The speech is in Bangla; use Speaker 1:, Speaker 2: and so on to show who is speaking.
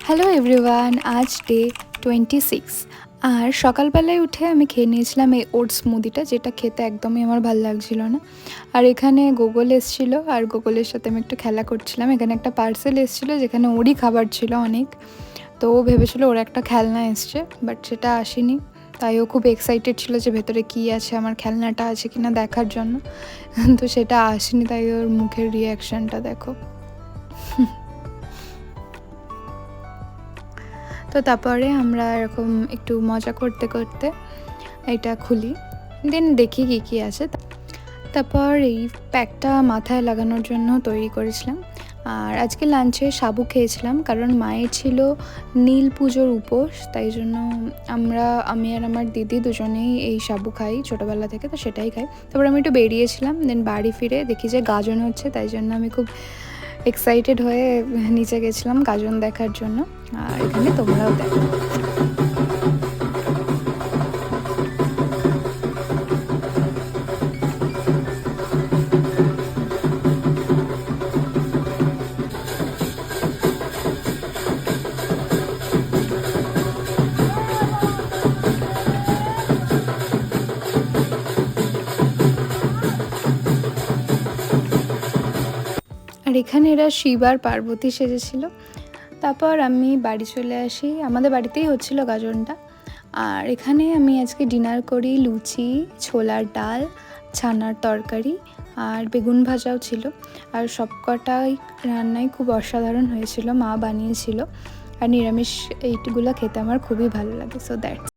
Speaker 1: হ্যালো এভরিওয়ান, আজ ডে 26। আর সকালবেলায় উঠে আমি খেয়ে নিয়েছিলাম এই ওটস স্মুদিটা, যেটা খেতে একদমই আমার ভালো লাগছিল না। আর এখানে গোগল এসেছিলো, আর গোগলের সাথে আমি একটু খেলা করছিলাম। এখানে একটা পার্সেল এসেছিলো যেখানে ওরই খাবার ছিল অনেক। তো ও ভেবেছিল ওর একটা খেলনা এসছে, বাট সেটা আসেনি। তাই ও খুব এক্সাইটেড ছিল যে ভেতরে কী আছে, আমার খেলনাটা আছে কিনা দেখার জন্য। তো সেটা আসেনি, তাই ওর মুখের রিয়াকশানটা দেখো। তো তারপরে আমরা এরকম একটু মজা করতে করতে এটা খুলি, দেন দেখি কী কী আছে। তারপর এই প্যাকটা মাথায় লাগানোর জন্য তৈরি করেছিলাম। আর আজকে লাঞ্চে সাবু খেয়েছিলাম, কারণ মায়ের ছিল নীল পুজোর উপোস, তাই জন্য আমি আর আমার দিদি দুজনেই এই সাবু খাই ছোটোবেলা থেকে, তো সেটাই খাই। তারপর আমি একটু বেরিয়েছিলাম, দেন বাড়ি ফিরে দেখি যে গাজন হচ্ছে, তাই জন্য আমি খুব এক্সাইটেড হয়ে নিচে গেছিলাম গাজন দেখার জন্য। আর এখানে তোমরাও দেখো। আর এখানে এরা শিব আর পার্বতী সেজেছিল। তারপর আমি বাড়ি চলে আসি, আমাদের বাড়িতেই হচ্ছিল গাজনটা। আর এখানে আমি আজকে ডিনার করি লুচি, ছোলার ডাল, ছানার তরকারি আর বেগুন ভাজাও ছিল। আর সবকটাই রান্নাই খুব অসাধারণ হয়েছিল, মা বানিয়েছিল। আর নিরামিষ এইগুলো খেতে আমার খুবই ভালো লাগে। So that's